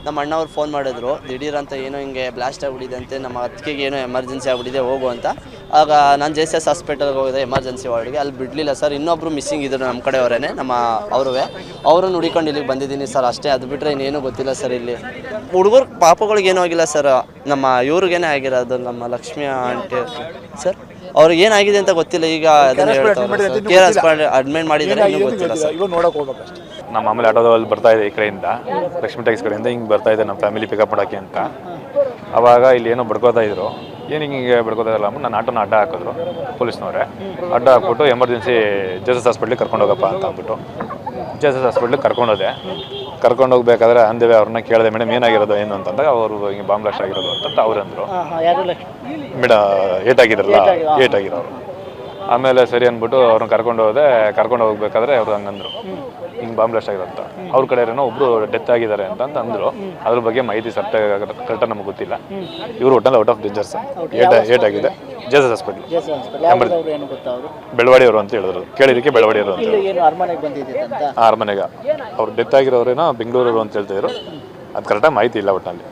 ನಮ್ಮ ಅಣ್ಣ ಅವ್ರು ಫೋನ್ ಮಾಡಿದ್ರು, ದಿಢೀರ್ ಅಂತ ಏನೋ ಹಿಂಗೆ ಬ್ಲಾಸ್ಟ್ ಆಗಿಬಿಟ್ಟಿದೆ ಅಂತೆ, ನಮ್ಮ ಅತ್ತಿಗೆಗೆ ಏನೋ ಎಮರ್ಜೆನ್ಸಿ ಆಗಿಬಿಟ್ಟಿದೆ ಹೋಗು ಅಂತ. ಆಗ ನಾನು JCS ಹಾಸ್ಪಿಟಲ್ಗೆ ಹೋಗಿದ್ದೆ ಎಮರ್ಜೆನ್ಸಿ ವಾರ್ಡ್ಗೆ, ಅಲ್ಲಿ ಬಿಡಲಿಲ್ಲ ಸರ್. ಇನ್ನೊಬ್ಬರು ಮಿಸ್ಸಿಂಗ್ ಇದ್ದರು ನಮ್ಮ ಕಡೆಯವರೇ, ನಮ್ಮ ಅವ್ರನ್ನ ಹುಡಿಕೊಂಡು ಇಲ್ಲಿಗೆ ಬಂದಿದ್ದೀನಿ ಸರ್ ಅಷ್ಟೇ. ಅದು ಬಿಟ್ಟರೆ ಇನ್ನೇನು ಗೊತ್ತಿಲ್ಲ ಸರ್. ಇಲ್ಲಿ ಹುಡುಗರು ಪಾಪಗಳಿಗೇನೂ ಆಗಿಲ್ಲ ಸರ್, ನಮ್ಮ ಇವ್ರಿಗೇನೆ ಆಗಿರೋದು, ನಮ್ಮ ಲಕ್ಷ್ಮಿ ಆಂಟಿ ಸರ್. ಅವ್ರಿಗೆ ಏನಾಗಿದೆ ಅಂತ ಗೊತ್ತಿಲ್ಲ, ಈಗ ಅದನ್ನು ಹೇಳ್ತಾರೆ ಅಡ್ಮಿಟ್ ಮಾಡಿದ್ದಾರೆ, ಇನ್ನೂ ಗೊತ್ತಿಲ್ಲ ಸರ್. ನಮ್ಮ ಮಾಮೂಲಿ ಆಟೋದಲ್ಲಿ ಬರ್ತಾ ಇದೆ ಈ ಕಡೆಯಿಂದ, ಲಕ್ಷ್ಮಿ ಟ್ಯಾಕ್ಸ್ ಕಡೆಯಿಂದ ಹಿಂಗೆ ಬರ್ತಾ ಇದೆ ನಮ್ಮ ಫ್ಯಾಮಿಲಿ ಪಿಕಪ್ ಮಾಡೋಕ್ಕೆ ಅಂತ. ಆವಾಗ ಇಲ್ಲಿ ಏನೋ ಬಡ್ಕೋತಾ ಇದ್ರು, ಏನು ಹಿಂಗೆ ಬಡ್ಕೋತಾ ಇಲ್ಲ ಅಂದ್ಬಿಟ್ಟು ನನ್ನ ಆಟೋನ ಅಡ್ಡ ಹಾಕಿದ್ರು ಪೊಲೀಸ್ನವರೇ. ಅಡ್ಡ ಹಾಕ್ಬಿಟ್ಟು ಎಮರ್ಜೆನ್ಸಿ JSS ಹಾಸ್ಪಿಟ್ಲಿಗೆ ಕರ್ಕೊಂಡು ಹೋಗಪ್ಪ ಅಂತ ಅಂದ್ಬಿಟ್ಟು JSS ಹಾಸ್ಪಿಟ್ಲಿಗೆ ಕರ್ಕೊಂಡು ಹೋಗ್ಬೇಕಾದ್ರೆ ಅಂದೇವೆ ಅವ್ರನ್ನ ಕೇಳಿದೆ, ಮೇಡಮ್ ಏನಾಗಿರೋದು ಏನು ಅಂತಂದಾಗ ಅವರು ಹಿಂಗೆ ಬಾಂಬ್ ಬ್ಲಾಸ್ಟ್ ಆಗಿರೋದು ಅಂತ ಅವ್ರಂದರು. ಮೇಡಮ್ ಏಟಾಗಿರೋರು. ಆಮೇಲೆ ಸರಿ ಅಂದ್ಬಿಟ್ಟು ಅವ್ರನ್ನ ಕರ್ಕೊಂಡು ಹೋಗ್ಬೇಕಾದ್ರೆ ಅವ್ರು ಹಂಗಂದ್ರು, ಹಿಂಗೆ ಬಾಂಬ್ ಬ್ಲಾಸ್ಟ್ ಆಗಿರೋ ಅಂತ. ಅವ್ರ ಕಡೆ ಏನೋ ಒಬ್ರು ಡೆತ್ ಆಗಿದ್ದಾರೆ ಅಂತ ಅಂದರು. ಅದ್ರ ಬಗ್ಗೆ ಮಾಹಿತಿ ಕರೆಕ್ಟಾಗಿ ನಮಗೆ ಗೊತ್ತಿಲ್ಲ. ಇವರು ಒಟ್ಟಲ್ಲಿ ಔಟ್ ಆಫ್ ಡೇಂಜರ್ಸ್. ಏಟಾಗಿದೆ JSS ಹಾಸ್ಪಿಟ್ಲ್ ಬೆಳವಾಡಿಯವರು ಅಂತ ಹೇಳಿದ್ರು. ಕೇಳಿದಕ್ಕೆ ಬೆಳವಾಡಿಯವರು ಅಂತ ಹೇಳಿದ್ರು. ಅರಮನೆಗೆ ಅವ್ರು ಡೆತ್ ಆಗಿರೋರೇನೋ ಬೆಂಗಳೂರವರು ಅಂತ ಹೇಳ್ತಿದ್ರು. ಅದು ಕರೆಕ್ಟಾಗಿ ಮಾಹಿತಿ ಇಲ್ಲ ಒಟ್ಟಲ್ಲಿ.